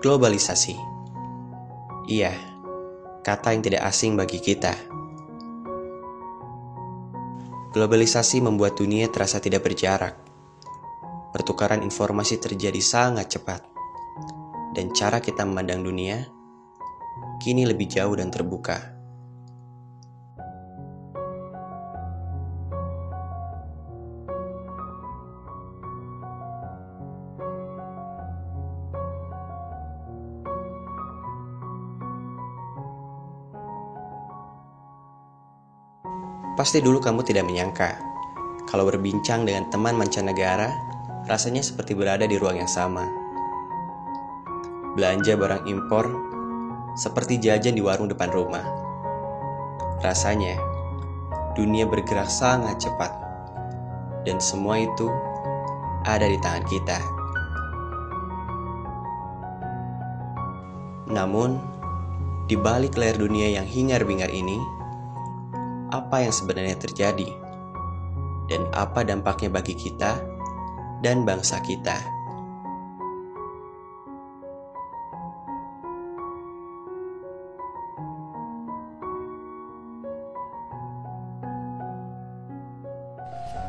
Globalisasi. Iya, kata yang tidak asing bagi kita. Globalisasi membuat dunia terasa tidak berjarak. Pertukaran informasi terjadi sangat cepat. Dan cara kita memandang dunia kini lebih jauh dan terbuka. Pasti dulu kamu tidak menyangka kalau berbincang dengan teman mancanegara rasanya seperti berada di ruang yang sama. Belanja barang impor seperti jajan di warung depan rumah. Rasanya dunia bergerak sangat cepat dan semua itu ada di tangan kita. Namun, di balik layar dunia yang hingar-bingar ini, apa yang sebenarnya terjadi dan apa dampaknya bagi kita dan bangsa kita.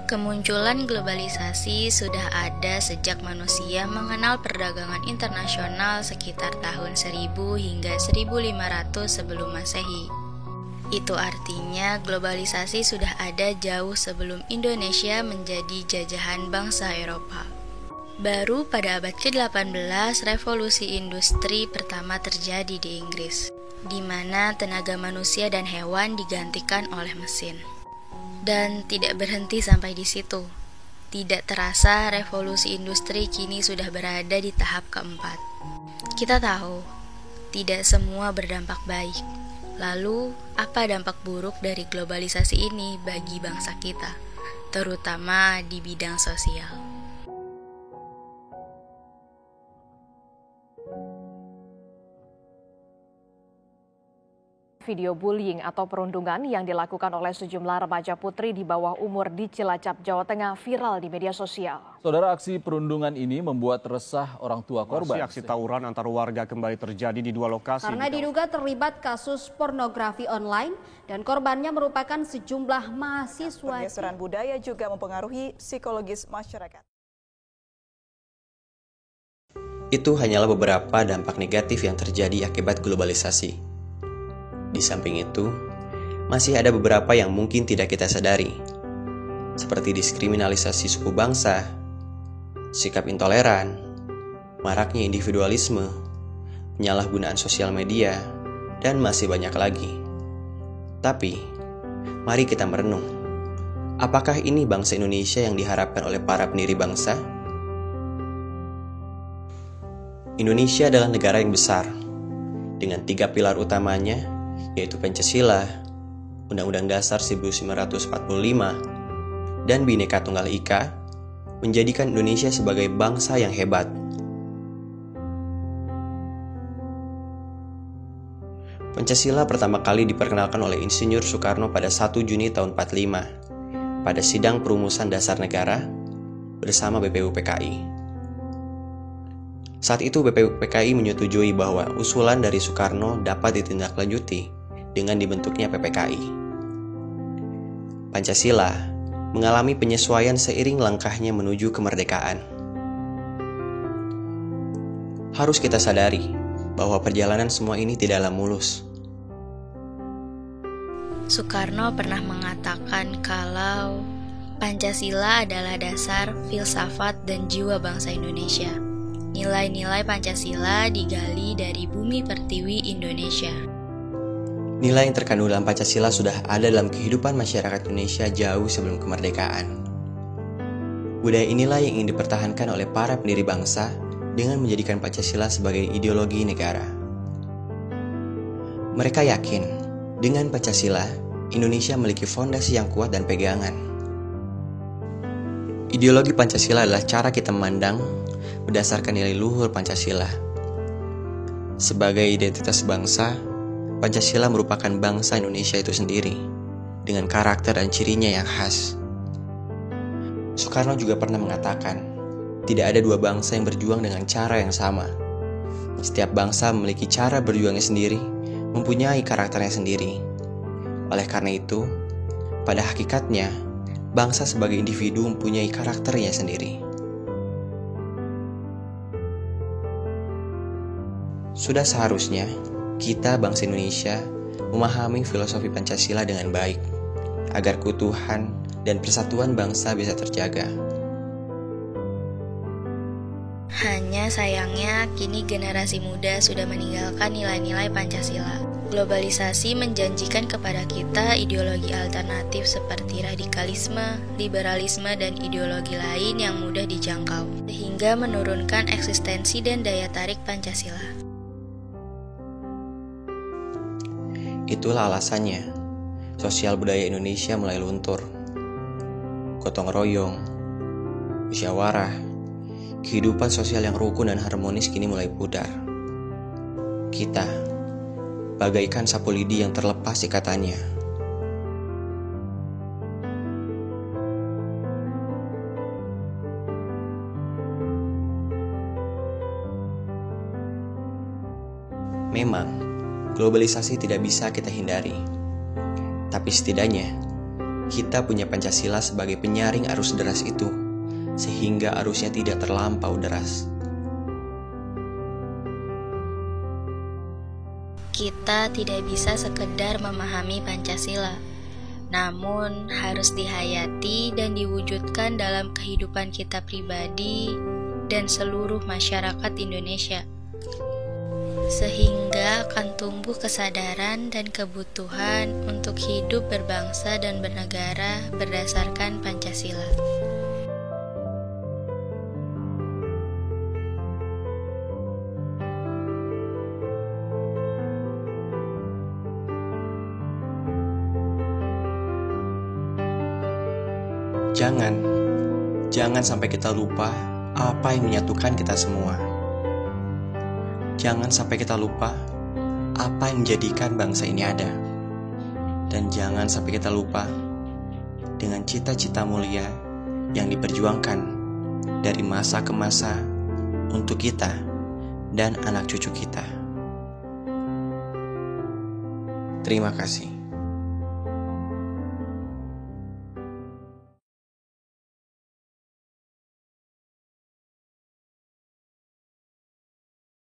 Kemunculan globalisasi sudah ada sejak manusia mengenal perdagangan internasional sekitar tahun 1000 hingga 1500 sebelum Masehi. Itu artinya globalisasi sudah ada jauh sebelum Indonesia menjadi jajahan bangsa Eropa. Baru pada abad ke-18 revolusi industri pertama terjadi di Inggris, di mana tenaga manusia dan hewan digantikan oleh mesin. Dan tidak berhenti sampai di situ. Tidak terasa revolusi industri kini sudah berada di tahap keempat. Kita tahu, tidak semua berdampak baik. Lalu, apa dampak buruk dari globalisasi ini bagi bangsa kita, terutama di bidang sosial? Video bullying atau perundungan yang dilakukan oleh sejumlah remaja putri di bawah umur di Cilacap, Jawa Tengah viral di media sosial. Saudara, aksi perundungan ini membuat resah orang tua korban. Aksi tawuran antar warga kembali terjadi di dua lokasi. Karena diduga terlibat kasus pornografi online dan korbannya merupakan sejumlah mahasiswa. Pergeseran budaya juga mempengaruhi psikologis masyarakat. Itu hanyalah beberapa dampak negatif yang terjadi akibat globalisasi. Di samping itu, masih ada beberapa yang mungkin tidak kita sadari, seperti diskriminalisasi suku bangsa, sikap intoleran, maraknya individualisme, penyalahgunaan sosial media, dan masih banyak lagi. Tapi, mari kita merenung, apakah ini bangsa Indonesia yang diharapkan oleh para pendiri bangsa? Indonesia adalah negara yang besar, dengan 3 pilar utamanya, yaitu Pancasila, Undang-Undang Dasar 1945, dan Bhinneka Tunggal Ika, menjadikan Indonesia sebagai bangsa yang hebat. Pancasila pertama kali diperkenalkan oleh Insinyur Soekarno pada 1 Juni tahun 45, pada Sidang Perumusan Dasar Negara bersama BPUPKI. Saat itu BPUPKI menyetujui bahwa usulan dari Soekarno dapat ditindaklanjuti dengan dibentuknya PPKI. Pancasila mengalami penyesuaian seiring langkahnya menuju kemerdekaan. Harus kita sadari bahwa perjalanan semua ini tidaklah mulus. Soekarno pernah mengatakan kalau Pancasila adalah dasar filsafat dan jiwa bangsa Indonesia. Nilai-nilai Pancasila digali dari bumi pertiwi Indonesia. Nilai yang terkandung dalam Pancasila sudah ada dalam kehidupan masyarakat Indonesia jauh sebelum kemerdekaan. Budaya inilah yang ingin dipertahankan oleh para pendiri bangsa dengan menjadikan Pancasila sebagai ideologi negara. Mereka yakin, dengan Pancasila, Indonesia memiliki fondasi yang kuat dan pegangan. Ideologi Pancasila adalah cara kita memandang berdasarkan nilai luhur Pancasila. Sebagai identitas bangsa, Pancasila merupakan bangsa Indonesia itu sendiri, dengan karakter dan cirinya yang khas. Soekarno juga pernah mengatakan, tidak ada dua bangsa yang berjuang dengan cara yang sama. Setiap bangsa memiliki cara berjuangnya sendiri, mempunyai karakternya sendiri. Oleh karena itu, pada hakikatnya, bangsa sebagai individu mempunyai karakternya sendiri. Sudah seharusnya kita bangsa Indonesia memahami filosofi Pancasila dengan baik, agar keutuhan dan persatuan bangsa bisa terjaga. Hanya sayangnya, kini generasi muda sudah meninggalkan nilai-nilai Pancasila. Globalisasi menjanjikan kepada kita ideologi alternatif seperti radikalisme, liberalisme, dan ideologi lain yang mudah dijangkau, sehingga menurunkan eksistensi dan daya tarik Pancasila. Itulah alasannya, sosial budaya Indonesia mulai luntur. Gotong royong, musyawarah, kehidupan sosial yang rukun dan harmonis kini mulai pudar. Kita, bagaikan sapu lidi yang terlepas ikatannya. Memang, globalisasi tidak bisa kita hindari. Tapi setidaknya, kita punya Pancasila sebagai penyaring arus deras itu, sehingga arusnya tidak terlampau deras. Kita tidak bisa sekedar memahami Pancasila, namun harus dihayati dan diwujudkan dalam kehidupan kita pribadi dan seluruh masyarakat Indonesia, sehingga akan tumbuh kesadaran dan kebutuhan untuk hidup berbangsa dan bernegara berdasarkan Pancasila. Jangan sampai kita lupa apa yang menyatukan kita semua. Jangan sampai kita lupa apa yang menjadikan bangsa ini ada. Dan jangan sampai kita lupa dengan cita-cita mulia yang diperjuangkan dari masa ke masa untuk kita dan anak cucu kita. Terima kasih.